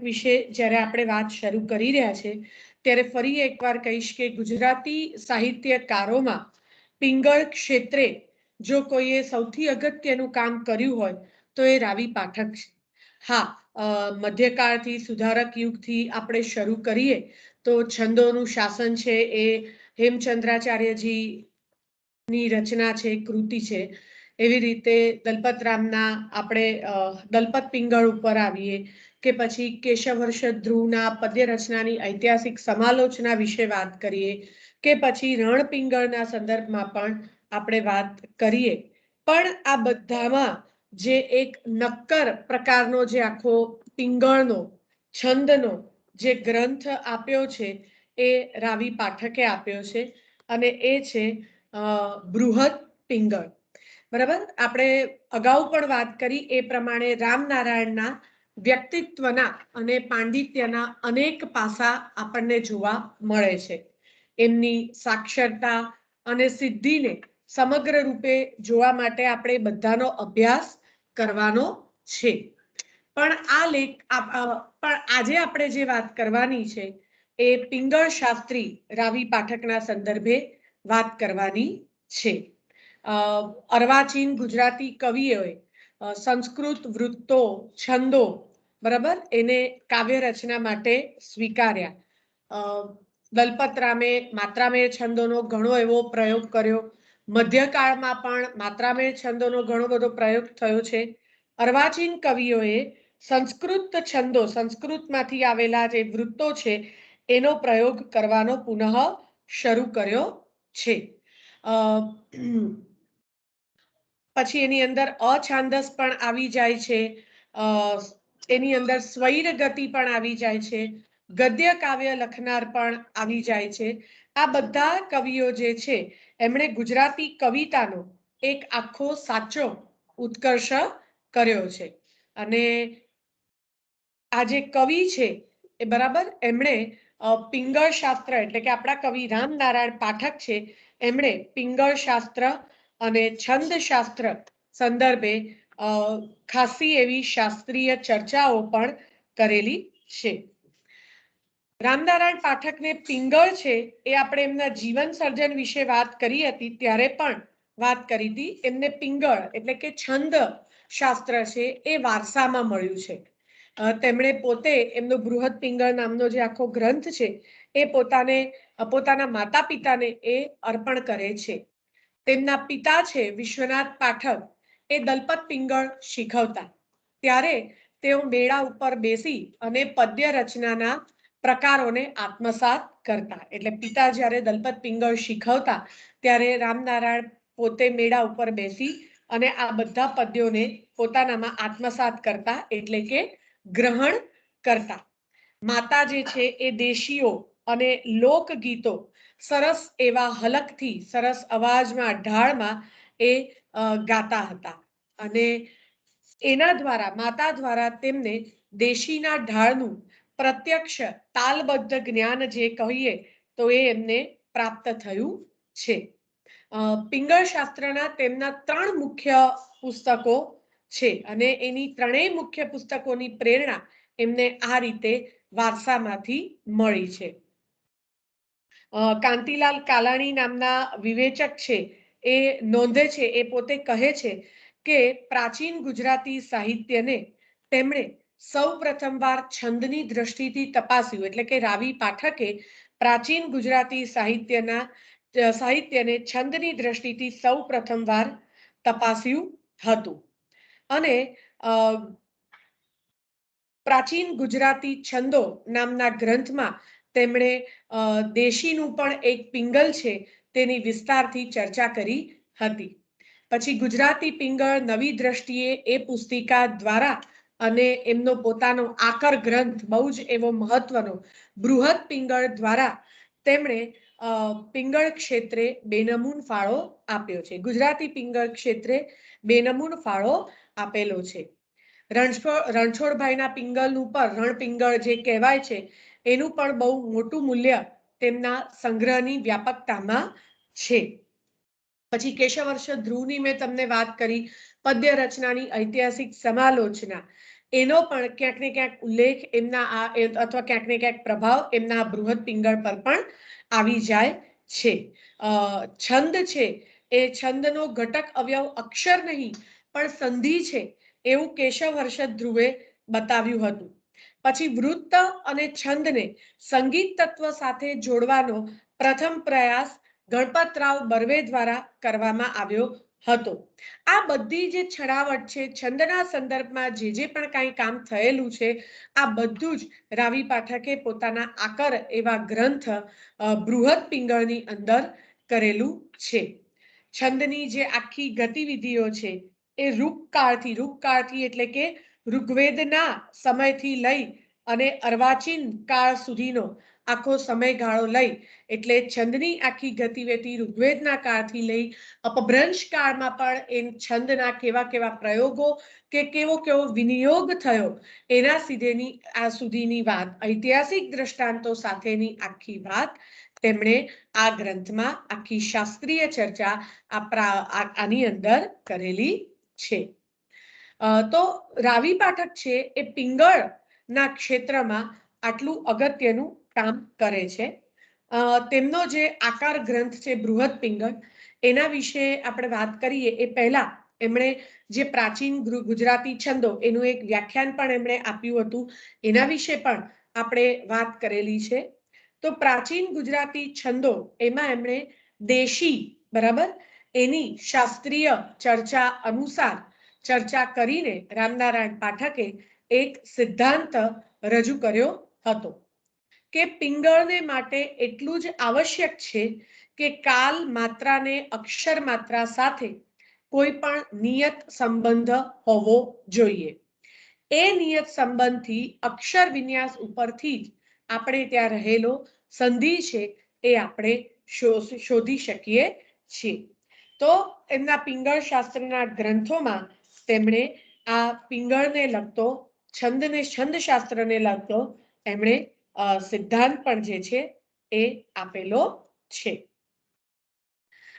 વિશે જ્યારે આપણે વાત શરૂ કરી રહ્યા છે ત્યારે ફરી એકવાર કહીશ કે ગુજરાતી સાહિત્યકારોમાં પિંગળ ક્ષેત્રે જો કોઈએ સૌથી અગત્યનું કામ કર્યું હોય તો એ રાવી પાઠક છે. હા, મધ્યકાળથી સુધારક યુગથી આપણે શરૂ કરીએ તો છંદોનું શાસન છે એ હેમચંદ્રાચાર્યજીની રચના છે, કૃતિ છે. એવી રીતે દલપતરામના આપણે દલપત પિંગળ ઉપર આવીએ કે પછી કેશવહર્ષદ ધ્રુવના પદ્ય રચનાની ઐતિહાસિક સમાલોચના વિશે વાત કરીએ કે પછી રણપિંગળના સંદર્ભમાં પણ આપણે વાત કરીએ. પણ આ બધામાં જે એક નક્કર પ્રકારનો જે આખો પિંગળનો છંદનો જે ગ્રંથ આપ્યો છે એ રાવી પાઠકે આપ્યો છે અને એ છે બૃહદ પિંગળ. બરાબર, આપણે અગાઉ પણ વાત કરી એ પ્રમાણે રામનારાયણના વ્યક્તિત્વના અને પાંડિત્યના અનેક પાસા આપણને જોવા મળે છે. એમની સાક્ષરતા અને સિદ્ધિને સમગ્ર રૂપે જોવા માટે આપણે બધાનો અભ્યાસ કરવાનો છે. પણ આજે આપણે જે વાત કરવાની છે એ પિંગળ શાસ્ત્રી રાવી પાઠકના સંદર્ભે વાત કરવાની છે. અર્વાચીન ગુજરાતી કવિઓએ સંસ્કૃત વૃત્તો, છંદો, બરાબર, એને કાવ્ય રચના માટે સ્વીકાર્યા. દલપતરામે માત્રામેય છંદોનો ઘણો એવો પ્રયોગ કર્યો. મધ્યકાળમાં પણ માત્રામેય છંદોનો ઘણો બધો પ્રયોગ થયો છે. અર્વાચીન કવિઓએ સંસ્કૃત છંદો, સંસ્કૃતમાંથી આવેલા જે વૃત્તો છે એનો પ્રયોગ કરવાનો પુનઃ શરૂ કર્યો છે. પછી એની અંદર અછાંદસ પણ આવી જાય છે, એની અંદર સ્વૈર ગતિ પણ આવી જાય છે, ગદ્ય કાવ્ય લખનાર પણ આવી જાય છે. આ બધા કવિઓ જે છે એમણે ગુજરાતી કવિતાનો એક આખો સાચો ઉત્કર્ષ કર્યો છે. અને આ જે કવિ છે એ બરાબર એમણે પિંગળ શાસ્ત્ર એટલે કે આપણા કવિ રામનારાયણ પાઠક છે એમણે પિંગળ શાસ્ત્ર અને છંદ શાસ્ત્ર સંદર્ભે ખાસી એવી શાસ્ત્રીય ચર્ચાઓ પણ કરેલી છે. રામનારાયણ પાઠકને પિંગળ છે એ આપણે એમના જીવન સર્જન વિશે વાત કરી હતી ત્યારે પણ વાત કરી હતી. એમને પિંગળ એટલે કે છંદ શાસ્ત્ર છે એ વારસામાં મળ્યું છે. તેમણે પોતે એમનો બૃહદ પિંગળ નામનો જે આખો ગ્રંથ છે એ પોતાના માતા પિતાને એ અર્પણ કરે છે. તેમના પિતા છે વિશ્વનાથ પાઠક એ દલપત પિંગળ શીખવતા ત્યારે તેઓ મેળા ઉપર બેસી અને પદ્ય રચનાના પ્રકારોને આત્મસાત કરતા. એટલે પિતા જ્યારે દલપત પિંગળ શીખવતા ત્યારે રામનારાયણ પોતે મેળા ઉપર બેસી અને આ બધા પદ્યોને પોતાનામાં આત્મસાત કરતા એટલે કે ગ્રહણ કરતા. માતા જે છે એ દેશીઓ અને લોકગીતો સરસ એવા હલકથી, સરસ અવાજમાં, ઢાળમાં એ ગાતા હતા અને એના દ્વારા, માતા દ્વારા તેમને દેશીના ઢાળનું પ્રત્યક્ષ તાલબદ્ધ જ્ઞાન જે કહીએ તો એ એમને પ્રાપ્ત થયું છે. પિંગળ શાસ્ત્રના તેમના 3 મુખ્ય પુસ્તકો છે અને એની 3 મુખ્ય પુસ્તકોની પ્રેરણા એમને આ રીતે વારસામાંથી મળી છે. કાંતિલાલ કાલાણી નામના વિવેચક છે એ નોંધે છે, એ પોતે કહે છે કે પ્રાચીન ગુજરાતી સાહિત્યને તેમણે સૌ પ્રથમવાર છંદની દ્રષ્ટિથી તપાસ્યું. એટલે કે રાવી પાઠકે પ્રાચીન ગુજરાતી સાહિત્યને છંદની દ્રષ્ટિથી સૌ પ્રથમવાર તપાસ્યું હતું. અને પ્રાચીન ગુજરાતી છંદો નામના ગ્રંથમાં તેમણે દેશીનું પણ એક પિંગલ છે તેની વિસ્તારથી ચર્ચા કરી હતી. પછી ગુજરાતી પિંગળ નવી દ્રષ્ટિએ એ પુસ્તિકા દ્વારા અને એમનો પોતાનો આકર ગ્રંથ બહુ જ એવો મહત્વનો બૃહદ પિંગળ દ્વારા તેમણે પિંગળ ક્ષેત્રે બેનમૂન ફાળો આપ્યો છે. ગુજરાતી પિંગળ ક્ષેત્રે બેનમૂન ફાળો આપેલો છે. રણછોડભાઈના પિંગલનું પણ રણપિંગળ જે કહેવાય છે એનું પણ બહુ મોટું મૂલ્ય તેમના સંગ્રહની વ્યાપકતામાં છે. પછી કેશવહર્ષદ ધ્રુવની મેં તમને વાત કરી, પદ્ય રચનાની ઐતિહાસિક સમાલોચના એનો પણ ક્યાંક ને ક્યાંક ઉલ્લેખ એમના અથવા ક્યાંક ને ક્યાંક પ્રભાવ એમના બૃહદ પિંગળ પર પણ આવી જાય છે. છંદ છે એ છંદનો ઘટક અવયવ અક્ષર નહીં પણ સંધિ છે એવું કેશવ હર્ષદ ધ્રુવે બતાવ્યું હતું. પછી વૃત્ત અને છંદને સંગીત તત્વ સાથે જોડવાનો પ્રથમ પ્રયાસ ગણપતરાવ બર્વે દ્વારા કરવામાં આવ્યો હતો. આ બધી જે છણાવટ છે છંદના સંદર્ભમાં જે પણ કાંઈ કામ થયેલું છે આ બધું જ રાવી પાઠકે પોતાના આકર એવા ગ્રંથ બૃહદ પિંગળની અંદર કરેલું છે. છંદની જે આખી ગતિવિધિઓ છે એ રૂપકાળથી એટલે કે ઋગ્વેદના સમયથી લઈ અને અર્વાચીન કાળ સુધીનો આખો સમયગાળો લઈ એટલે છંદની આખી ગતિવિધિ ઋગ્વેદના કાળથી લઈ અપભ્રંશ કાળમાં પણ એ છંદના કેવા કેવા પ્રયોગો કે કેવો કેવો વિનિયોગ થયો એના સુધીની વાત ઐતિહાસિક દ્રષ્ટાંતો સાથેની આખી વાત તેમણે આ ગ્રંથમાં આખી શાસ્ત્રીય ચર્ચા આની અંદર કરેલી છે. તો રાવી પાઠક છે એ પિંગળના ક્ષેત્રમાં આટલું અગત્યનું કામ કરે છે. તેમનો જે આકાર ગ્રંથ છે બૃહદ પિંગળ એના વિશે આપણે વાત કરીએ એ પહેલા એમણે જે પ્રાચીન ગુજરાતી છંદો એનું એક વ્યાખ્યાન પણ એમણે આપ્યું હતું. એના વિશે પણ આપણે વાત કરેલી છે. તો પ્રાચીન ગુજરાતી છંદો એમાં એમણે દેશી બરાબર એની શાસ્ત્રીય ચર્ચા અનુસાર ચર્ચા કરીને રામનારાયણ પાઠકે એક સિદ્ધાંત રજૂ કર્યો હતો કે પિંગળને માટે એટલું જ આવશ્યક છે કે કાલ માત્રાને અક્ષર માત્રા સાથે કોઈ પણ નિયત સંબંધ હોવો જોઈએ. એ નિયત સંબંધથી અક્ષર વિન્યાસ ઉપરથી જ આપણે ત્યાં રહેલો સંધિ છે એ આપણે શોધી શકીએ છીએ. તો એમના પિંગળ શાસ્ત્રના ગ્રંથોમાં તેમણે આ પિંગળને લગતો છંદ શાસ્ત્રને લગતો એમણે સિદ્ધાંત પણ જે છે એ આપેલો છે.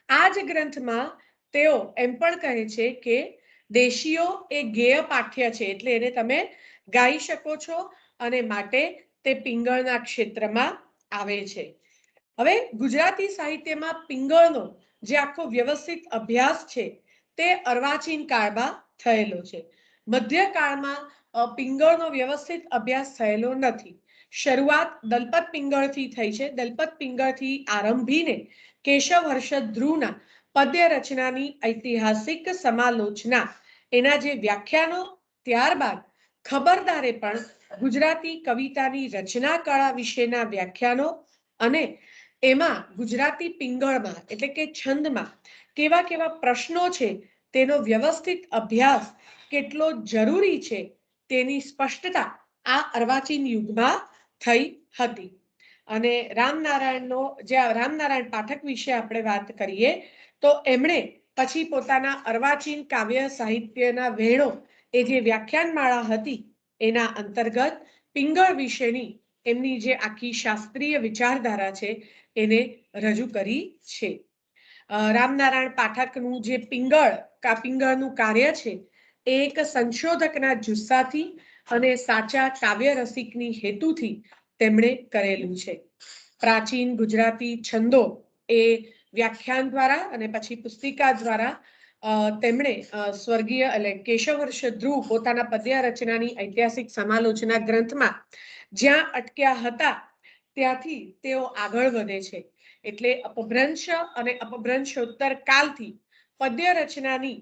આ જ ગ્રંથમાં તેઓ એમ પણ કહે છે કે દેશીઓ એ ગેય પાઠ્ય છે એટલે એને તમે ગાઈ શકો છો અને માટે તે પિંગળના ક્ષેત્રમાં આવે છે. હવે ગુજરાતી સાહિત્યમાં પિંગળનો જે આખો વ્યવસ્થિત અભ્યાસ છે તે અર્વાચીન કાળમાં થયેલો છે. મધ્યકાળમાં પિંગળનો વ્યવસ્થિત અભ્યાસ થયેલો નથી. શરૂઆત દલપત પિંગળથી થઈ છે. દલપત પિંગળથી આરંભીને કેશવ હર્ષદ ધ્રુવના પદ્ય રચનાની ઐતિહાસિક સમાલોચના એના જે વ્યાખ્યાનો ત્યારબાદ ખબરદારે પણ ગુજરાતી કવિતાની રચના કળા વિશેના વ્યાખ્યાનો અને એમાં ગુજરાતી પિંગળમાં એટલે કે છંદમાં કેવા કેવા પ્રશ્નો છે તેનો વ્યવસ્થિત અભ્યાસ કેટલો જરૂરી છે તેની સ્પષ્ટતા આ અર્વાચીન યુગમાં થઈ હતી. અને રામનારાયણ પાઠક વિશે આપણે વાત કરીએ તો એમણે પછી પોતાના અર્વાચીન કાવ્ય સાહિત્યના વહેણો એ જે વ્યાખ્યાનમાળા હતી એના અંતર્ગત પિંગળ વિશેની એમની જે આખી શાસ્ત્રીય વિચારધારા છે એને રજૂ કરી છે. રામનારાયણ પાઠકનું જે પિંગળનું કાર્ય છે એ એક સંશોધકના જુસ્સાથી અને સાચા કાવ્ય રસિકની હેતુથી તેમણે કરેલું છે. પ્રાચીન ગુજરાતી છંદો એ વ્યાખ્યાન દ્વારા અને પછી પુસ્તિકા દ્વારા તેમણે સ્વર્ગીય એટલે કેશવ હર્ષદ ધ્રુવ પોતાના પદ્ય રચનાની ઐતિહાસિક સમાલોચના ગ્રંથમાં જ્યાં અટક્યા હતા ત્યાંથી તેઓ આગળ વધે છે. એટલે અપભ્રંશ અને અપભ્રંશોત્તર કાલથી પદ્ય રચનાની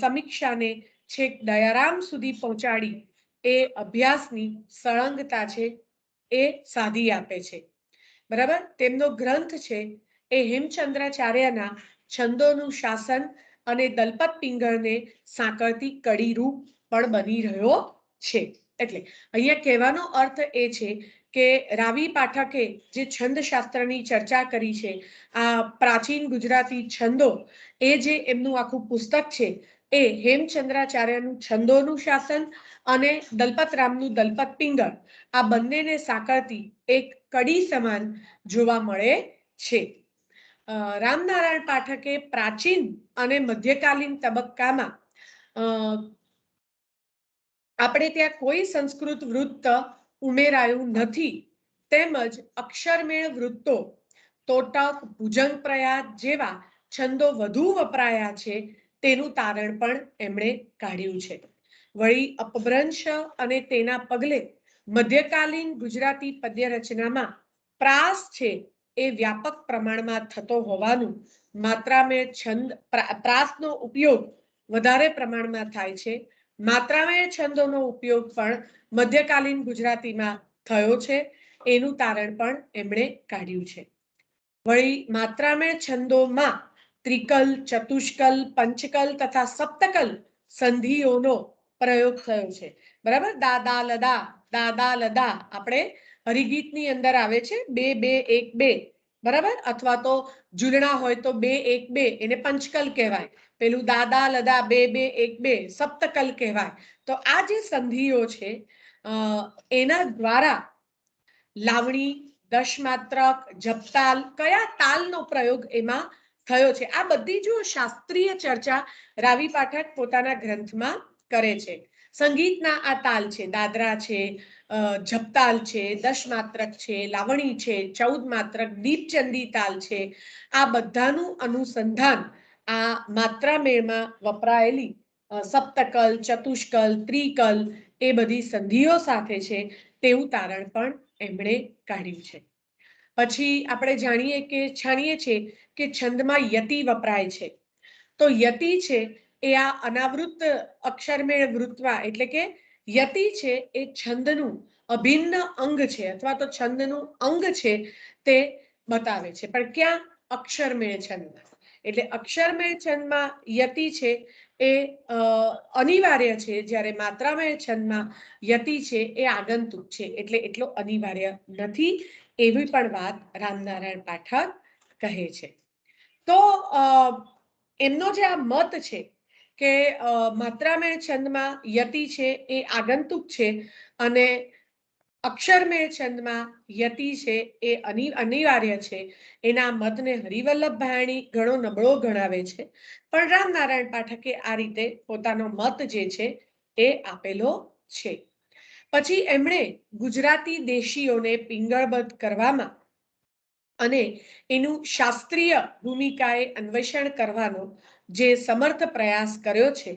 સમીક્ષાને છેક દયારામ સુધી પહોંચાડી એ અભ્યાસની સળંગતા છે એ સાધી આપે છે. બરાબર. તેમનો ગ્રંથ છે એ હેમચંદ્રાચાર્યના છંદોનું શાસન અને દલપત પિંગળને સાંકળતી કડીરૂપ પણ બની રહ્યો છે. એટલે અહીંયા કહેવાનો અર્થ એ છે કે રાવી પાઠકે જે છંદ શાસ્ત્રની ચર્ચા કરી છે આ પ્રાચીન ગુજરાતી છંદો એ જે એમનું આખું પુસ્તક છે એ હેમચંદ્રાચાર્યનું છંદોનું શાસન અને દલપતરામનું દલપત પિંગળ આ બંનેને સાંકળતી એક કડી સમાન જોવા મળે છે. રામનારાયણ પાઠકે પ્રાચીન અને મધ્યકાલીન તબક્કામાં આપણે ત્યાં કોઈ સંસ્કૃત વૃત્ત ઉમેરાયું નથી, તેમજ અક્ષરમેળ વૃત્તો, તોટક, ભુજંગ પ્રયાત જેવા છંદો વધુ વપરાયા છે તેનું તારણ પણ એમણે કાઢ્યું છે. વળી અપભ્રંશ અને તેના પગલે મધ્યકાલીન ગુજરાતી પદ્ય રચનામાં પ્રાસ છે એ વ્યાપક પ્રમાણમાં થતો હોવાનું, માત્રામેળ છંદ પ્રાસનો ઉપયોગ વધારે પ્રમાણમાં થાય છે. માત્રામેળ છંદોનો ઉપયોગ પણ મધ્યકાલીન ગુજરાતીમાં થયો છે એનું તારણ પણ એમણે કાઢ્યું છે. વળી માત્રામેળ છંદોમાં ત્રિકલ, ચતુષ્કલ, પંચકલ તથા સપ્તકલ સંધિઓનો પ્રયોગ થયો છે. બરાબર, દાદા લદા, દાદા લદા આપણે હરિગીતની અંદર આવે છે 2-2-1-2, બરાબર, અથવા તો ઝૂલણા હોય તો 2-1-2 એને પંચકલ કહેવાય. પેલું દાદા લદા 2-2-1-2 સપ્તકલ કહેવાય. તો આ જે સંધિઓ છે એના દ્વારા લાવણી, દશમાત્રક, જપતાલ, કયા તાલનો પ્રયોગ એમાં થયો છે, આ બધી જો શાસ્ત્રીય ચર્ચા રાવી પાઠક પોતાના ગ્રંથમાં કરે છે. સંગીતના આ તાલ છે, દાદરા છે, જપતાલ છે, દશમાત્રક છે, લાવણી છે, 14 માત્રક, દીપચંદી તાલ છે, આ બધાનું અનુસંધાન આ માત્રામેળમાં વપરાયેલી સપ્તકલ, ચતુષ્કલ, ત્રિકલ એ બધી સંધિઓ સાથે છે તેવું તારણ પણ એમણે કાઢ્યું છે. પછી આપણે જાણીએ છીએ કે છંદમાં યતિ વપરાય છે. તો યતિ છે એ આ અનાવૃત અક્ષરમેળ વૃત્તમાં, એટલે કે યતિ છે એ છંદનું અભિન્ન અંગ છે અથવા તો છંદનું અંગ છે તે બતાવે છે. પણ ક્યાં? અક્ષરમેળ છંદમાં. એટલે અક્ષરમેળ છંદમાં યતિ છે એ અનિવાર્ય છે, જ્યારે માત્રામેળ છંદમાં યતિ છે એ આગંતુક છે, એટલે એટલો અનિવાર્ય નથી, એવી પણ વાત રામનારાયણ પાઠક કહે છે. તો એમનો જે આ મત છે કે માત્રામેળ છંદમાં યતિ છે એ આગંતુક છે અને અક્ષરમેળ છંદમાં યતિ છે એ અનિવાર્ય છે, એના મતને હરિવલ્લભ ભાયાણી ઘણો નબળો ગણાવે છે. પણ રામનારાયણ પાઠકે આ રીતે પોતાનો મત જે છે એ આપેલો છે. પછી એમણે ગુજરાતી દેશીઓને પિંગળબદ્ધ કરવામાં અને એનું શાસ્ત્રીય ભૂમિકાએ અન્વેષણ કરવાનો જે સમર્થ પ્રયાસ કર્યો છે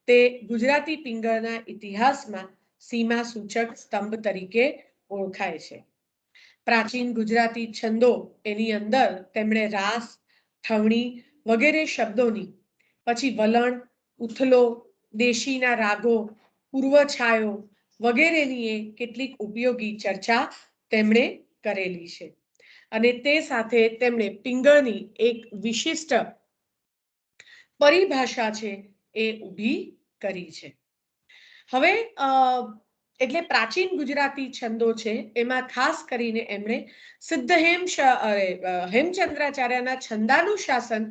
તે ગુજરાતી પિંગળના ઇતિહાસમાં સીમા સૂચક સ્તંભ તરીકે ઓળખાય છે. પ્રાચીન ગુજરાતી છંદો એની અંદર તેમણે રાસ, ઠવણી વગેરે શબ્દોની, પછી વલણ, ઉથલો, દેશીના રાગો, પૂર્વછાયો વગેરેની કેટલીક ઉપયોગી ચર્ચા તેમણે કરેલી છે અને તે સાથે તેમણે પિંગળની એક વિશિષ્ટ પરિભાષા છે એ ઊભી કરી છે. હવે એટલે પ્રાચીન ગુજરાતી છંદો છે એમાં ખાસ કરીને એમણે હેમચંદ્રાચાર્યના છંદાનુશાસન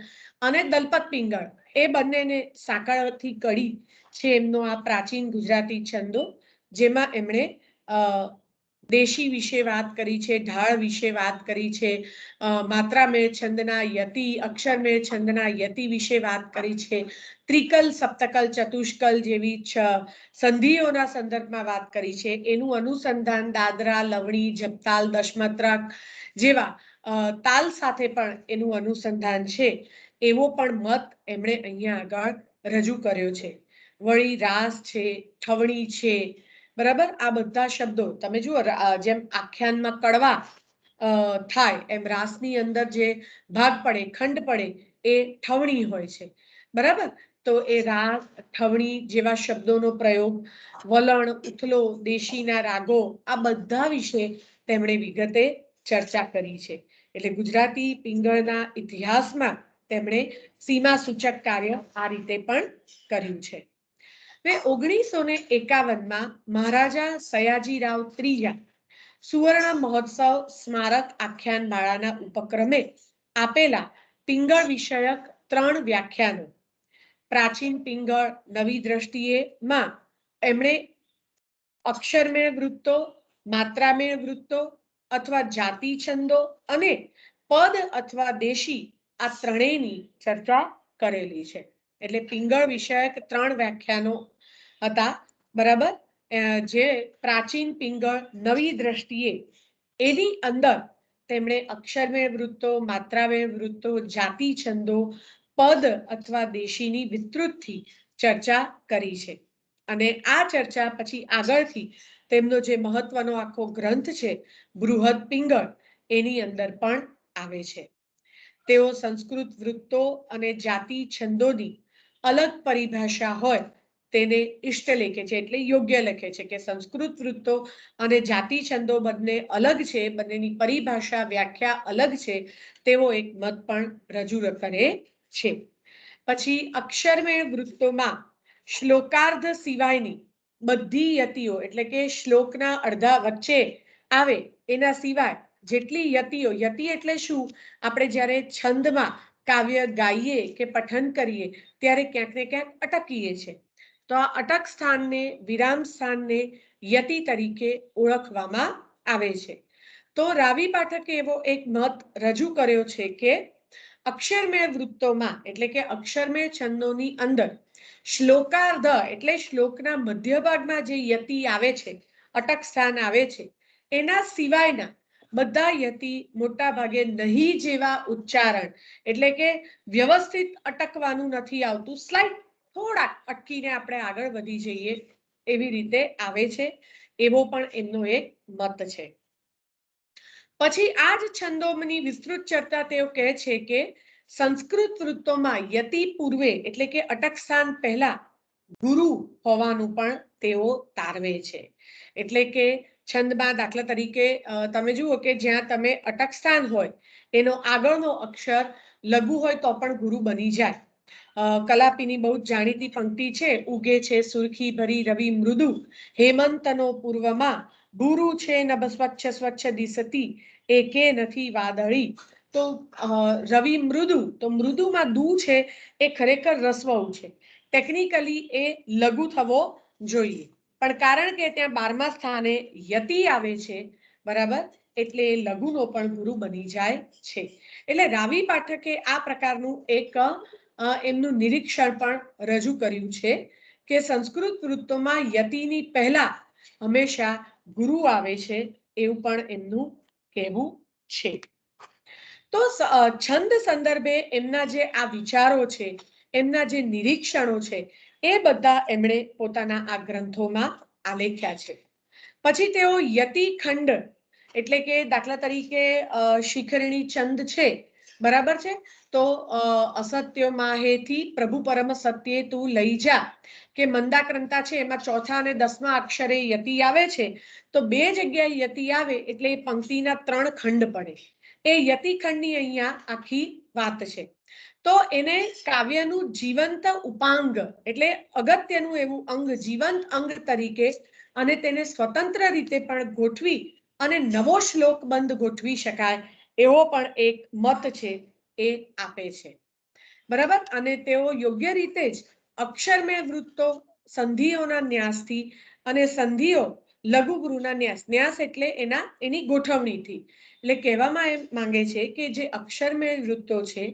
અને દલપત પિંગળ એ બંનેને સાંકળથી કડી છે એમનો આ પ્રાચીન ગુજરાતી છંદો, જેમાં એમણે દેશી વિશે વાત કરી છે, ઢાળ વિશે વાત કરી છે, માત્રામેળ છંદના યતિ, અક્ષરમેળ છંદના યતિ વિશે વાત કરી છે, ત્રિકલ, સપ્તકલ, ચતુષ્કલ જેવી સંધિઓના સંદર્ભમાં વાત કરી છે. એનું અનુસંધાન દાદરા, લવણી, જપતાલ, દશમાત્રક જેવા તાલ સાથે પણ એનું અનુસંધાન છે એવો પણ મત એમણે અહીંયા આગળ રજૂ કર્યો છે. વળી રાસ છે, ઠવણી છે, બરાબર, આ બધા શબ્દો તમે જુઓ જેમ આખ્યાનમાં કડવા થાય એમ રાસની અંદર જે ભાગ પડે, ખંડ પડે એ ઠવણી હોય છે, બરાબર. તો એ રાસ, ઠવણી જેવા શબ્દોનો પ્રયોગ, વલણ, ઉથલો, દેશીના રાગો, આ બધા વિશે તેમણે વિગતે ચર્ચા કરી છે. એટલે ગુજરાતી પિંગળના ઇતિહાસમાં તેમણે સીમા સૂચક કાર્ય આ રીતે પણ કર્યું છે. 1951માં મહારાજા સયાજીરાવ ત્રીજા સુવર્ણ મહોત્સવ સ્મારક આખ્યાનમાળાના ઉપક્રમે આપેલા પિંગળ વિષયક 3 વ્યાખ્યાનો, પ્રાચીન પિંગળ નવી દ્રષ્ટિએ માં એમણે અક્ષરમેળ વૃત્તો, માત્રામેળ વૃત્તો અથવા જાતિ છંદો અને પદ અથવા દેશી આ ત્રણેયની ચર્ચા કરેલી છે. એટલે પિંગળ વિષયક 3 વ્યાખ્યાનો હતા, બરાબર. જે પ્રાચીન પિંગળ નવી દ્રષ્ટિએ એની અંદર તેમણે અક્ષરમેળ વૃત્તો, માત્રામેળ વૃત્તો, જાતિ છંદો, પદ અથવા દેશીની વિસ્તૃતથી ચર્ચા કરી છે. અને આ ચર્ચા પછી આગળથી તેમનો જે મહત્વનો આખો ગ્રંથ છે બૃહદ પિંગળ, એની અંદર પણ આવે છે. તેઓ સંસ્કૃત વૃત્તો અને જાતિ છંદોની અલગ પરિભાષા હોય તેને ઇષ્ટ લેખે છે, એટલે યોગ્ય લખે છે કે સંસ્કૃત વૃત્તો અને જાતિ છંદો બંને અલગ છે, બંનેની પરિભાષા વ્યાખ્યા અલગ છે, તેવો એક મત પણ રજૂ કરે છે. પછી અક્ષરમેળ વૃત્તોમાં શ્લોકાર્ધ સિવાયની બધી યતિઓ, એટલે કે શ્લોકના અડધા વચ્ચે આવે એના સિવાય જેટલી યતિઓ, યતિ એટલે શું, આપણે જ્યારે છંદમાં કાવ્ય ગાઈએ કે પઠન કરીએ ત્યારે ક્યાંક ને ક્યાંક અટકીએ છીએ, તો આ અટક સ્થાનને, વિરામ સ્થાનને યતિ તરીકે ઓળખવામાં આવે છે. તો રાવી પાઠકે એવો એક મત રજૂ કર્યો છે કે અક્ષરમેળ વૃત્તોમાં, એટલે કે અક્ષરમેળ છંદોની અંદર શ્લોકાર્ધ એટલે શ્લોકના મધ્ય ભાગમાં જે યતિ આવે છે, અટક સ્થાન આવે છે, એના સિવાયના બધા યતિ મોટા ભાગે નહીં જેવા ઉચ્ચારણ, એટલે કે વ્યવસ્થિત અટકવાનું નથી આવતું, સ્લાઇડ થોડા અટકીને આપણે આગળ વધી જઈએ એવી રીતે આવે છે, એવો પણ એમનો એક મત છે. પછી આ જ છંદોની વિસ્તૃત ચર્ચા તેઓ કહે છે કે સંસ્કૃત વૃત્તોમાં યતિ પૂર્વે, એટલે કે અટક સ્થાન પહેલા ગુરુ હોવાનું પણ તેઓ તારવે છે. એટલે કે છંદમાં દાખલા તરીકે તમે જુઓ કે જ્યાં તમે અટક સ્થાન હોય એનો આગળનો અક્ષર લઘુ હોય તો પણ ગુરુ બની જાય. કલાપીની બહુ જાણીતી પંક્તિ છે, ઉગે છે સુરખી ભરી રવિ મૃદુ, હેમંતનો પૂર્વમાં ગુરુ છે નભ સ્વચ્છ સ્વચ્છ દિસતી, એકે નથી વાદળી. તો રવિ મૃદુ, તો મૃદુમાં દુ છે એ ખરેખર રસ્વ છે, ટેકનિકલી એ લઘુ થવો જોઈએ, પણ કારણ કે ત્યાં 12મા સ્થાને યતિ આવે છે, બરાબર, એટલે લઘુનો પણ ગુરુ બની જાય છે. એટલે રાવી પાઠકે આ પ્રકારનું એક એમનું નિરીક્ષણ પણ રજૂ કર્યું છે કે સંસ્કૃત વૃત્તોમાં યતિની પહેલા હંમેશા ગુરુ આવે છે, એવું પણ એમનું કહેવું છે. તો છંદ સંદર્ભે એમના જે આ વિચારો છે, એમના જે નિરીક્ષણો છે, એ બધા એમણે પોતાના આ ગ્રંથોમાં આલેખ્યા છે. પછી તેઓ યતિ ખંડ, એટલે કે દાખલા તરીકે શિખરણી છંદ છે, બરાબર છે, તો અસત્ય માહેથી પ્રભુ પરમ સત્યે તું લઈ જા, કે મંદાક્રાંતા છે એમાં ચોથા અને 10મા અક્ષરે યતિ આવે છે, તો બે જગ્યાએ યતિ આવે એટલે એ પંક્તિના 3 ખંડ પડે, એ યતિ ખંડની અહીંયા આખી વાત છે. તો એને કાવ્યનું જીવંત ઉપાંગ, એટલે અગત્યનું એવું અંગ, જીવંત અંગ તરીકે, અને તેને સ્વતંત્ર રીતે પણ ગોઠવી અને નવો શ્લોક બંધ ગોઠવી શકાય એવો પણ એક મત છે એ આપે છે, બરાબર. અને તેઓ યોગ્ય રીતે જ અક્ષરમેળ વૃત્તો સંધિઓના ન્યાસથી અને સંધિઓ લઘુ ગુરુના ન્યાસ, ન્યાસ એટલે એની ગોઠવણીથી, એટલે કહેવામાં એમ માંગે છે કે જે અક્ષરમેળ વૃત્તો છે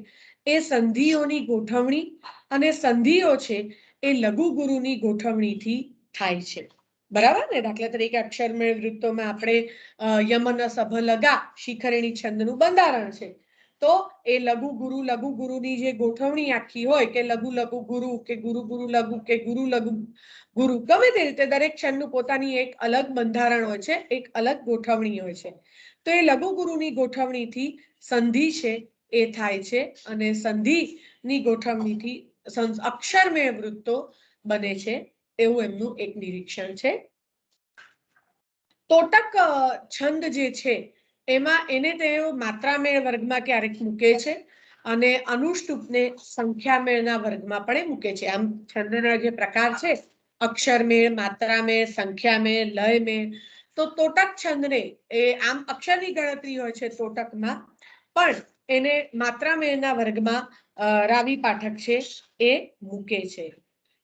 એ સંધિઓની ગોઠવણી અને સંધિઓ છે એ લઘુ ગુરુની ગોઠવણીથી થાય છે, બરાબર ને. દાખલા તરીકે અક્ષરમેળ વૃત્તોમાં આપણે યમન સભ લગા શિખરણી છંદનું બંધારણ છે, તો એ લઘુ ગુરુની જે ગોઠવણી આખી હોય કે લઘુ લઘુ ગુરુ કે ગુરુ ગુરુ લઘુ કે ગુરુ લઘુ ગુરુ, ગમે તે રીતે દરેક છંદનું પોતાની એક અલગ બંધારણ હોય છે, એક અલગ ગોઠવણી હોય છે. તો એ લઘુ ગુરુની ગોઠવણીથી સંધિ છે એ થાય છે, અને સંધિની ગોઠવણીથી અક્ષરમેળ વૃત્તો બને છે, એવું એમનું એક નિરીક્ષણ છે. તોટક છંદ જે છે એમાં એને તેઓ માત્રામેળ વર્ગમાં ક્યારેક મૂકે છે અને અનુષ્ટુપને સંખ્યામેળના વર્ગમાં પણ મૂકે છે. આમ છંદના જે પ્રકાર છે, અક્ષરમેળ, માત્રામેળ, સંખ્યામેળ, લયમેળ, તો તોટક છંદને એ આમ અક્ષરની ગણતરી હોય છે તોટકમાં, પણ એને માત્રામેળના વર્ગમાં રાવી પાઠક છે એ મૂકે છે,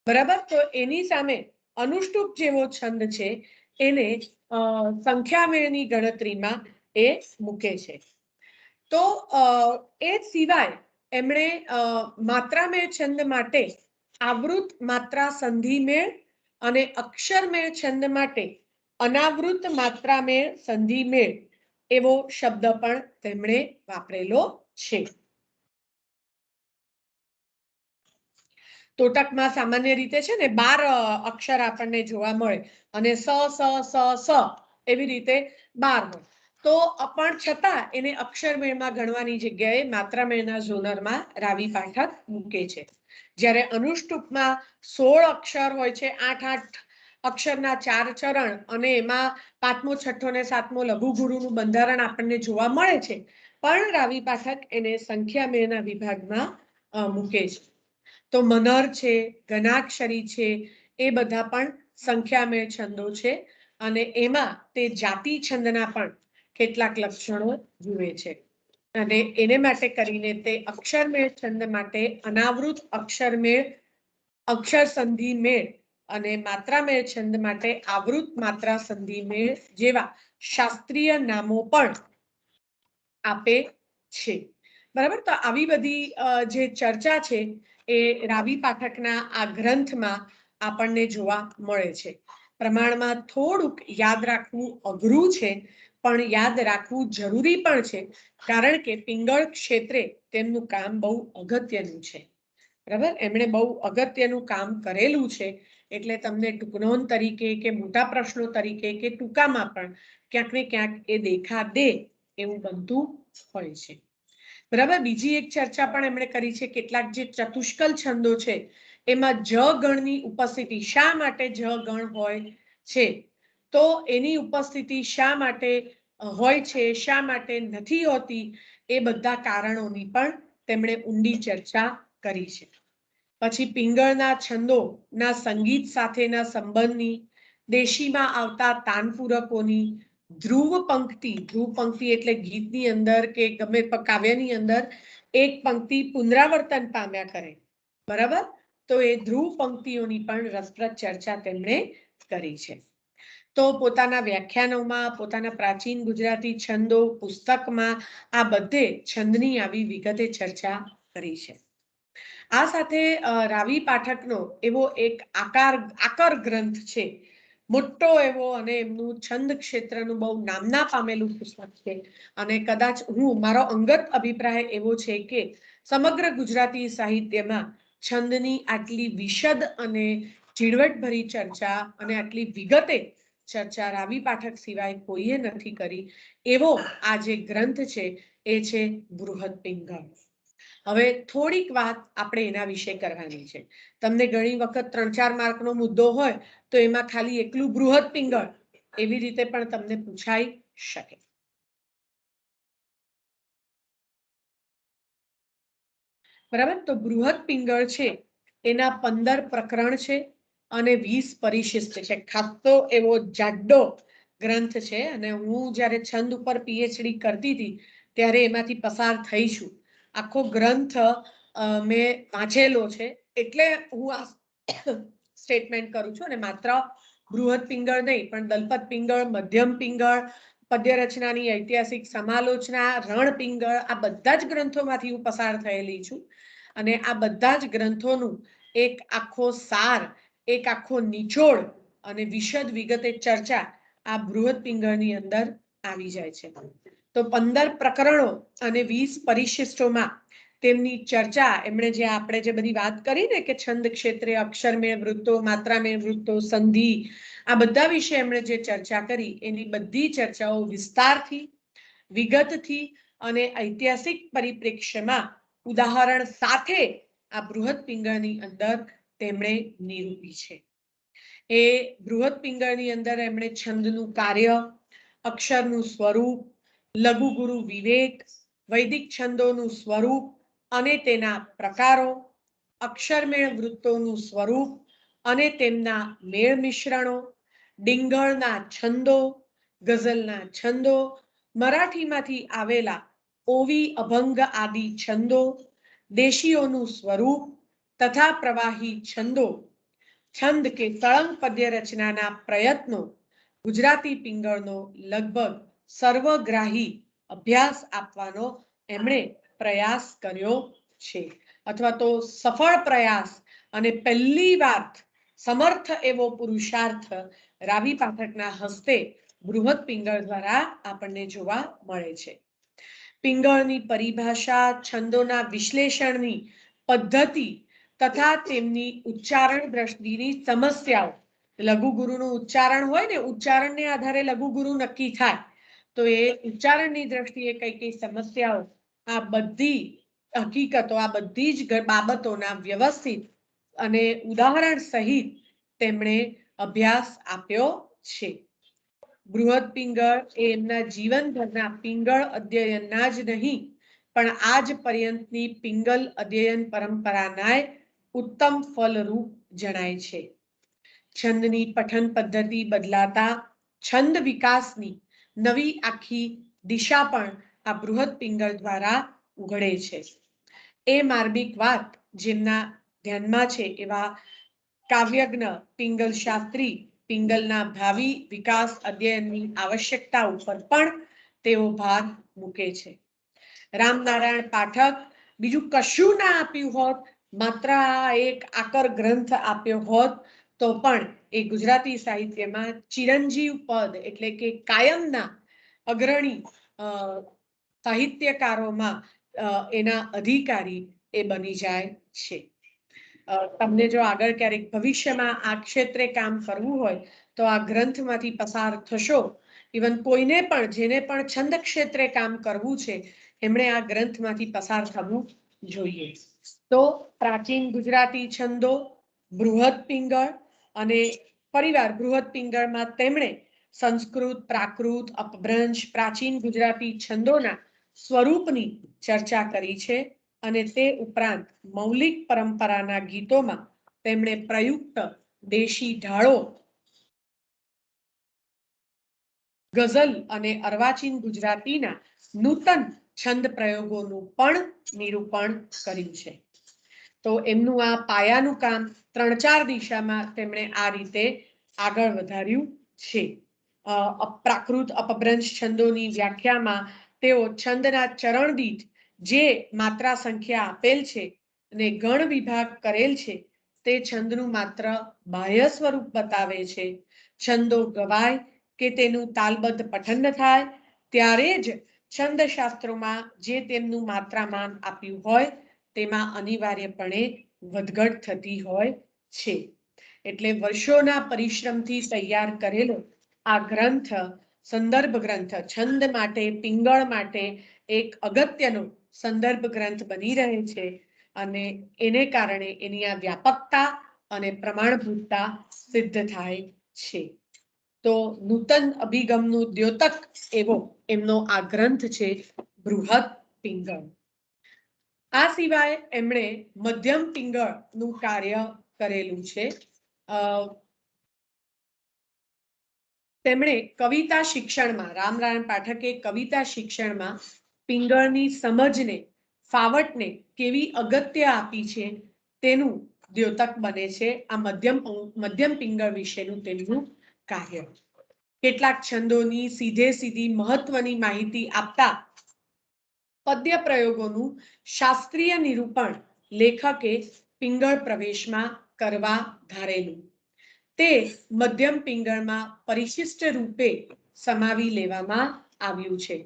બરાબર. તો એની સામે અનુષ્ટુપ જેવો છંદ છે એને સંખ્યામેળની ગણતરીમાં એ મૂકે છે. તો એ સિવાય એમણે માત્રામેળ છંદ માટે આવૃત માત્રા સંધિમેળ અને અક્ષરમેળ છંદ માટે અનાવૃત માત્રામેળ સંધિમેળ એવો શબ્દ પણ તેમણે વાપરેલો છે. તોટકમાં સામાન્ય રીતે છે ને 12 અક્ષર આપણને જોવા મળે અને સ સ સ સ એવી રીતે 12 હોય. તો પણ છતાં એને અક્ષરમેળમાં ગણવાની જગ્યાએ માત્રામેળના ઝોનરમાં રાવી પાઠક મૂકે છે. જ્યારે અનુષ્ટુપમાં 16 અક્ષર હોય છે, 8 અક્ષરના 4 ચરણ અને એમાં 5મો 6ઠ્ઠો ને 7મો લઘુગુરુનું બંધારણ આપણને જોવા મળે છે. પણ રાવી પાઠક એને સંખ્યામેળના વિભાગમાં મૂકે છે. તો મનર છે, ઘનાક્ષરી છે, એ બધા પણ સંખ્યામેળ છંદો છે અને એમાં તે જાતિ છંદના પણ કેટલાક લક્ષણો જુએ છે. અને એને માટે કરીને તે અક્ષરમેળ છંદ માટે અનાવૃત અક્ષરમેળ, અક્ષર સંધિ મેળ અને માત્રામેળ છંદ માટે આવૃત માત્રા સંધિ મેળ જેવા શાસ્ત્રીય નામો પણ આપે છે. બરાબર. તો આવી બધી જે ચર્ચા છે એ રાવી પાઠકના આ ગ્રંથમાં આપણને જોવા મળે છે. પ્રમાણમાં થોડુંક યાદ રાખવું અઘરું છે, પણ યાદ રાખવું જરૂરી પણ છે, કારણ કે પિંગળ ક્ષેત્રે તેમનું કામ બહુ અગત્યનું છે. બરાબર. એમણે બહુ અગત્યનું કામ કરેલું છે, એટલે તમને ટૂંકનોંધ તરીકે કે મોટા પ્રશ્નો તરીકે કે ટૂંકામાં પણ ક્યાંક ને ક્યાંક એ દેખા દે એવું બનતું હોય છે. બરાબર. બીજી એક ચર્ચા પણ એમણે કરી છે, કેટલાક જે ચતુષ્કલ છંદો છે એમાં જ ગણની ઉપસ્થિતિ શા માટે જ ગણ હોય છે, તો એની ઉપસ્થિતિ શા માટે હોય છે, શા માટે નથી હોતી, એ બધા કારણોની પણ તેમણે ઊંડી ચર્ચા કરી છે. પછી પિંગળના છંદોના સંગીત સાથેના સંબંધની, દેશીમાં આવતા તાનપૂરકોની, ધ્રુવ પંક્તિ એટલે ગીતની અંદર કે ગમે કાવ્યની અંદર એક પંક્તિ પુનરાવર્તન પામ્યા કરે. બરાબર. તો એ ધ્રુવ પંક્તિઓની પણ રસપ્રદ ચર્ચા તેમણે કરી છે. તો પોતાના વ્યાખ્યાનોમાં, પોતાના પ્રાચીન ગુજરાતી છંદો પુસ્તકમાં આ બધે છંદની આવી વિગતે ચર્ચા કરી છે. આ સાથે રાવી પાઠકનો એવો એક આકર ગ્રંથ છે, મોટો એવો, અને એમનું છંદ ક્ષેત્રનું બહુ નામના પામેલું પુસ્તક છે. અને કદાચ મારો અંગત અભિપ્રાય એવો છે કે સમગ્ર ગુજરાતી સાહિત્યમાં છંદની આટલી વિશદ અને ઝીણવટભરી ચર્ચા અને આટલી વિગતે ચર્ચા રાવી પાઠક સિવાય કોઈએ નથી કરી એવો આ જે ગ્રંથ છે એ છે બૃહદ પિંગળ. હવે થોડીક વાત આપણે એના વિશે કરવાની છે. તમને ઘણી વખત 3-4 માર્કનો મુદ્દો હોય તો એમાં ખાલી એકલું બૃહદ પિંગળ એવી રીતે પણ તમને પૂછાઈ શકે. બરાબર. તો બૃહદ પિંગળ છે એના 15 પ્રકરણ છે અને 20 પરિશિષ્ટ છે. ખાસો એવો જાડો ગ્રંથ છે અને હું જ્યારે છંદ ઉપર પીએચડી કરતી હતી ત્યારે એમાંથી પસાર થઈ છું. આખો ગ્રંથ મેં વાંચેલો છે, એટલે હું આ સ્ટેટમેન્ટ કરું છું. અને માત્ર બૃહદ પિંગળ નહીં, પણ દલપત પિંગળ, મધ્યમ પિંગળ, પદ્ય રચનાની ઐતિહાસિક સમાલોચના, રણ પિંગળ, આ બધા જ ગ્રંથોમાંથી હું પસાર થયેલી છું. અને આ બધા જ ગ્રંથોનું એક આખો સાર, એક આખો નિચોડ અને વિશદ વિગતે ચર્ચા આ બૃહદ પિંગળની અંદર આવી જાય છે. તો 15 પ્રકરણો અને 20 પરિશિષ્ટોમાં તેમની ચર્ચા, એમણે જે આપણે જે બધી વાત કરી ને કે છંદ ક્ષેત્રે અક્ષરમેળ વૃત્તો, માત્રામેળ વૃત્તો, સંધિ, આ બધા વિશે એમણે જે ચર્ચા કરી એની બધી ચર્ચાઓ વિસ્તારથી, વિગતથી અને ઐતિહાસિક પરિપ્રેક્ષ્યમાં ઉદાહરણ સાથે આ બૃહદ પિંગળની અંદર તેમણે નિરૂપી છે. એ બૃહદ પિંગળની અંદર એમણે છંદનું કાર્ય, અક્ષરનું સ્વરૂપ, લઘુગુરુ વિવેક, વૈદિક છંદોનું સ્વરૂપ અને તેના પ્રકારો, અક્ષરમેળ વૃત્તોનું સ્વરૂપ અને તેમના મેળ મિશ્રણો, ડિંગળના છંદો, ગઝલના છંદો, મરાઠીમાંથી આવેલા ઓવી, અભંગ આદિ છંદો, દેશીઓનું સ્વરૂપ તથા પ્રવાહી છંદો, છંદ કે તળંગ પદ્ય રચનાના પ્રયત્નો, ગુજરાતી પિંગળનો લગભગ સર્વગ્રાહી અભ્યાસ આપવાનો એમણે પ્રયાસ કર્યો છે, અથવા તો સફળ પ્રયાસ. અને પહેલી વાત સમર્થ એવો પુરુષાર્થ રાવી પાઠકના હસ્તે બૃહદ પિંગળ દ્વારા આપણને જોવા મળે છે. પિંગળની પરિભાષા, છંદોના વિશ્લેષણની પદ્ધતિ તથા તેમની ઉચ્ચારણ દ્રષ્ટિની સમસ્યાઓ, લઘુગુરુનું ઉચ્ચારણ હોય ને, ઉચ્ચારણને આધારે લઘુગુરુ નક્કી થાય, તો એ ઉચ્ચારણની દ્રષ્ટિએ કઈ સમસ્યાઓ, આ બધી હકીકતો, આ બધી જ બાબતોના વ્યવસ્થિત અને ઉદાહરણ સહિત તેમણે અભ્યાસ આપ્યો છે. બૃહદ પિંગળ એ એમના જીવનભરના પિંગળ અધ્યયનના જ નહીં પણ આજ પર્યંતની પિંગલ અધ્યયન પરંપરાના ઉત્તમ ફલરૂપ જણાય છે. છંદની પઠન પદ્ધતિ બદલાતા છંદ વિકાસની નવી આખી દિશા પણ આ બૃહદ પિંગળ દ્વારા ઉઘડે છે. એ માર્મિક વાત જેમના ધ્યાનમાં છે એવા કાવ્યજ્ઞ પિંગલ શાસ્ત્રી પિંગલના ભાવિ વિકાસ અધ્યયનની આવશ્યકતા ઉપર પણ તેઓ ભાર મૂકે છે. રામનારાયણ પાઠક બીજું કશું ના આપ્યું હોત, માત્ર આ એક આકર ગ્રંથ આપ્યો હોત તો પણ એ ગુજરાતી સાહિત્યમાં ચિરંજીવ પદ એટલે કે કાયમના અગ્રણી સાહિત્યકારોમાં એના અધિકારી એ બની જાય છે. તમને જો આગળ ક્યારેક ભવિષ્યમાં આ ક્ષેત્રે કામ કરવું હોય તો આ ગ્રંથમાંથી પસાર થશો. ઇવન કોઈને પણ જેને પણ છંદ ક્ષેત્રે કામ કરવું છે એમણે આ ગ્રંથમાંથી પસાર થવું જોઈએ. તો પ્રાચીન ગુજરાતી છંદો, બૃહદ પિંગળ અને પરિવાર બૃહદ પિંગળમાં તેમણે સંસ્કૃત, પ્રાકૃત, અપભ્રંશ, પ્રાચીન ગુજરાતી છંદોના સ્વરૂપની ચર્ચા કરી છે અને તે ઉપરાંત મૌલિક પરંપરાના ગીતોમાં તેમણે પ્રયુક્ત દેશી ઢાળો, ગઝલ અને અર્વાચીન ગુજરાતીના નૂતન છંદ પ્રયોગોનું પણ નિરૂપણ કર્યું છે. તો એમનું આ પાયાનું કામ 3-4 દિશામાં તેમણે આ રીતે આગળ વધાર્યું છે. પ્રાકૃત અપભ્રંશ છંદોની વ્યાખ્યામાં તેઓ છંદના ચરણ દીઠ જે માત્રા સંખ્યા આપેલ છે અને ગણ વિભાગ કરેલ છે તે છંદનું માત્ર બાહ્ય સ્વરૂપ બતાવે છે. છંદો ગવાય કે તેનું તાલબદ્ધ પઠન થાય ત્યારે જ છંદ શાસ્ત્રોમાં જે તેમનું માત્રામાન આપ્યું હોય તેમાં અનિવાર્યપણે વધઘટ થતી હોય છે. એટલે વર્ષોના પરિશ્રમથી તૈયાર કરેલો આ ગ્રંથ, સંદર્ભ ગ્રંથ, છંદ માટે, પિંગળ માટે એક અગત્યનો સંદર્ભ ગ્રંથ બની રહે છે અને એને કારણે એની આ વ્યાપકતા અને પ્રમાણભૂતતા સિદ્ધ થાય છે. તો નૂતન અભિગમનું દ્યોતક એવો એમનો આ ગ્રંથ છે બૃહદ પિંગળ. આ સિવાય એમણે મધ્યમ પિંગળનું કાર્ય કરેલું છે. તેમણે કવિતા શિક્ષણમાં, રામનારાયણ પાઠકે કવિતા શિક્ષણમાં પિંગળની સમજને, ફાવટને કેવી અગત્ય આપી છે તેનું દ્યોતક બને છે આ મધ્યમ પિંગળ વિશેનું તેમનું કાર્ય. કેટલાક છંદોની સીધી મહત્વની માહિતી આપતા પદ્ય પ્રયોગોનું શાસ્ત્રીય નિરૂપણ લેખકે પિંગળ પ્રવેશમાં કરવા ધારેલું. તે મધ્યમ પિંગળમાં પરિશિષ્ટ રૂપે સમાવી લેવામાં આવ્યું છે.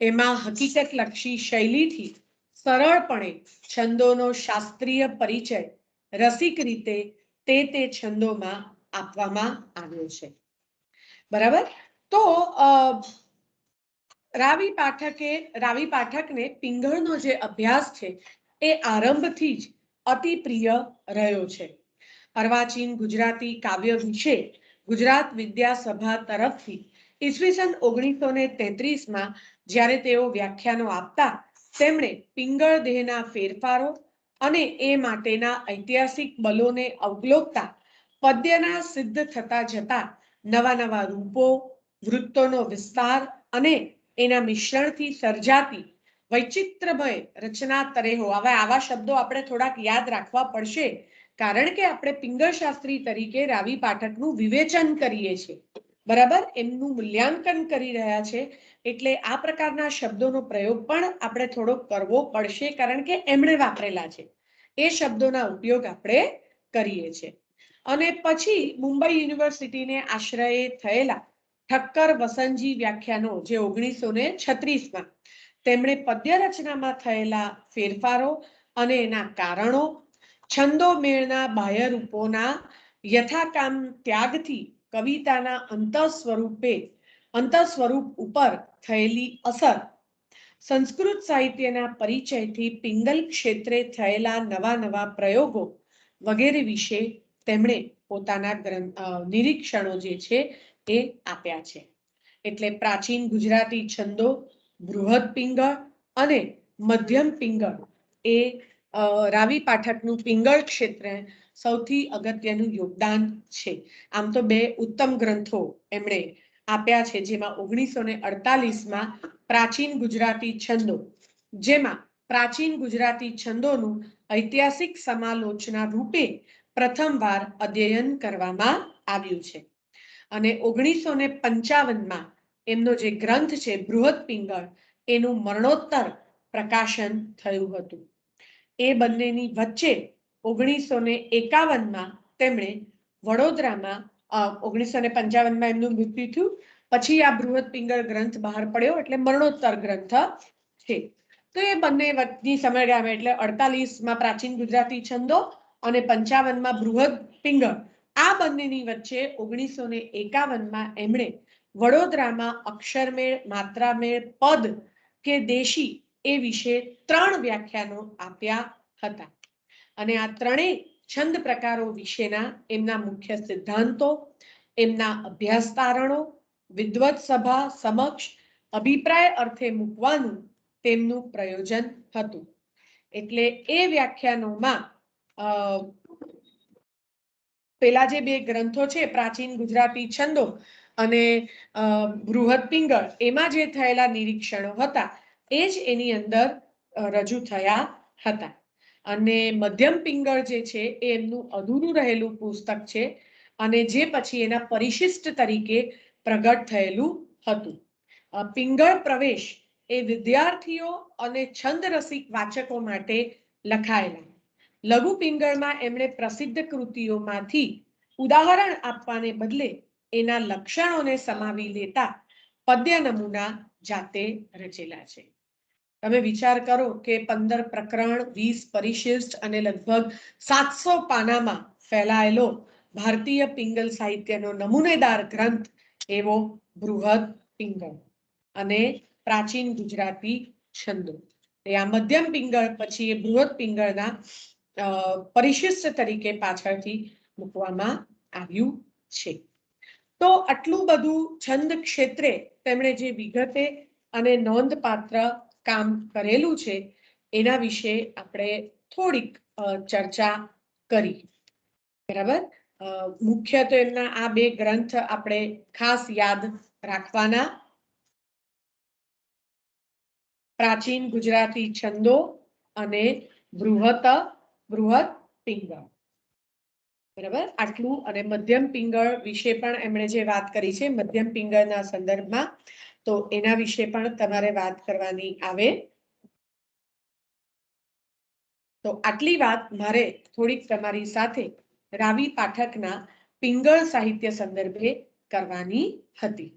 એમાં હકીકતલક્ષી શૈલીથી સરળપણે છંદોનો શાસ્ત્રીય પરિચય રસિક રીતે તે છંદોમાં આપવામાં આવ્યો છે. બરાબર. તો રાવી પાઠકને પિંગળનો જે અભ્યાસ છે એ આરંભથી જ અતિ પ્રિય રહ્યો છે. અર્વાચીન ગુજરાતી કાવ્ય વિશે ગુજરાત વિદ્યાસભા તરફથી ઈસવીસન 1933માં જ્યારે તેઓ વ્યાખ્યાનો આપતા તેમણે પિંગળ દેહના ફેરફારો અને એ માટેના ઐતિહાસિક બલોને અવલોકતા પદ્યના સિદ્ધ થતા જતા નવા રૂપો, વૃત્તોનો વિસ્તાર અને એના મિશ્રણથી સર્જાતી વૈચિત્ર્યમય રચના તરેહો, હવે આવા શબ્દો આપણે થોડાક યાદ રાખવા પડશે કારણ કે આપણે પિંગળ શાસ્ત્રી તરીકે રાવી પાઠકનું વિવેચન કરીએ છીએ. બરાબર, એમનું મૂલ્યાંકન કરી રહ્યા છે એટલે આ પ્રકારના શબ્દોનો પ્રયોગ પણ આપણે થોડો કરવો પડશે કારણ કે એમણે વાપરેલા છે એ શબ્દોના ઉપયોગ આપણે કરીએ છીએ. અને પછી મુંબઈ યુનિવર્સિટીને આશ્રયે થયેલા ઠક્કર વસંતજી વ્યાખ્યાનો જે 1936માં તેમણે પદ્ય રચનામાં થયેલા ફેરફારો અને એના કારણો, છંદો મેળના બાહ્ય રૂપોના યથાકામ ત્યાગથી કવિતાના અંતઃસ્વરૂપ ઉપર થયેલી અસર, સંસ્કૃત સાહિત્યના પરિચયથી પિંગલ ક્ષેત્રે થયેલા નવા પ્રયોગો વગેરે વિશે તેમણે પોતાના નિરીક્ષણો જે છે એ આપ્યા છે. એટલે પ્રાચીન ગુજરાતી છંદો, બૃહદ પિંગળ અને મધ્યમ પિંગળ એ રાવી પાઠકનું પિંગળ ક્ષેત્રે સૌથી અગત્યનું યોગદાન છે. આમ તો બે ઉત્તમ ગ્રંથો એમણે આપ્યા છે, જેમાં 1948માં પ્રાચીન ગુજરાતી છંદો, જેમાં પ્રાચીન ગુજરાતી છંદોનું ઐતિહાસિક સમાલોચના રૂપે પ્રથમવાર અધ્યયન કરવામાં આવ્યું છે. અને 1955માં એમનો જે ગ્રંથ છે બૃહદ પિંગળ, એનું મરણોત્તર પ્રકાશન થયું હતું. એ બંનેની વચ્ચે 1951માં તેમણે વડોદરામાં 1955માં એમનું મૃત્યુ થયું. પછી આ બૃહદ પિંગળ ગ્રંથ બહાર પડ્યો, એટલે મરણોત્તર ગ્રંથ છે. તો એ બંને વચ્ચેની સમયગાળા એટલે 48માં પ્રાચીન ગુજરાતી છંદો અને 55માં બૃહદ પિંગળ, આ બંનેની વચ્ચે 1951માં એમણે વડોદરામાં અક્ષરમેળ, માત્રામેળ, પદ કે દેશી એ વિશે 3 વ્યાખ્યાનો આપ્યા હતા. અને આ ત્રણેય છંદ પ્રકારો વિશેના એમના મુખ્ય સિદ્ધાંતો, એમના અભ્યાસ તારણો વિદ્વત સભા સમક્ષ અભિપ્રાય અર્થે મૂકવાનું તેમનું પ્રયોજન હતું. એટલે એ વ્યાખ્યાનોમાં પેલા જે બે ગ્રંથો છે પ્રાચીન ગુજરાતી છંદો અને બૃહદ પિંગળ, એમાં જે થયેલા નિરીક્ષણો હતા એ જ એની અંદર રજૂ થયા હતા. અને મધ્યમ પિંગળ જે છે એ એમનું અધૂરું રહેલું પુસ્તક છે અને જે પછી એના પરિશિષ્ટ તરીકે પ્રગટ થયેલું હતું. પિંગળ પ્રવેશ એ વિદ્યાર્થીઓ અને છંદ રસિક વાચકો માટે લખાયેલા. લઘુ પિંગળમાં એમણે પ્રસિદ્ધ કૃતિઓમાંથી ઉદાહરણ આપવાને બદલે એના લક્ષણોને સમાવી લેતા પદ્ય નમૂના જાતે રચેલા છે. તમે વિચાર કરો કે 15 પ્રકરણ, 20 પરિશિષ્ટ અને લગભગ 700 પાનામાં ફેલાયેલો ભારતીય પિંગલ સાહિત્યનો નમૂનેદાર ગ્રંથ એવો બૃહદ પિંગળ અને પ્રાચીન ગુજરાતી છંદો. આ મધ્યમ પિંગળ પછી એ બૃહદ પિંગળના પરિશિષ્ટ તરીકે પાછળથી મૂકવામાં આવ્યું છે. તો આટલું બધું છંદ ક્ષેત્રે તેમણે જે વિગતે અને નોંધપાત્ર કામ કરેલું છે એના વિશે આપણે થોડીક ચર્ચા કરી. બરાબર. મુખ્ય તો એમના આ બે ગ્રંથ આપણે ખાસ યાદ રાખવાના. પ્રાચીન ગુજરાતી છંદો અને બૃહદ પિંગળ. બરાબર. આટલું. અને મધ્યમ પિંગળ વિશે પણ એમણે જે વાત કરી છે મધ્યમ પિંગળના સંદર્ભમાં, તો એના વિશે પણ તમારે વાત કરવાની આવે. તો આટલી વાત મારે થોડીક તમારી સાથે રાવી પાઠકના પિંગળ સાહિત્ય સંદર્ભે કરવાની હતી.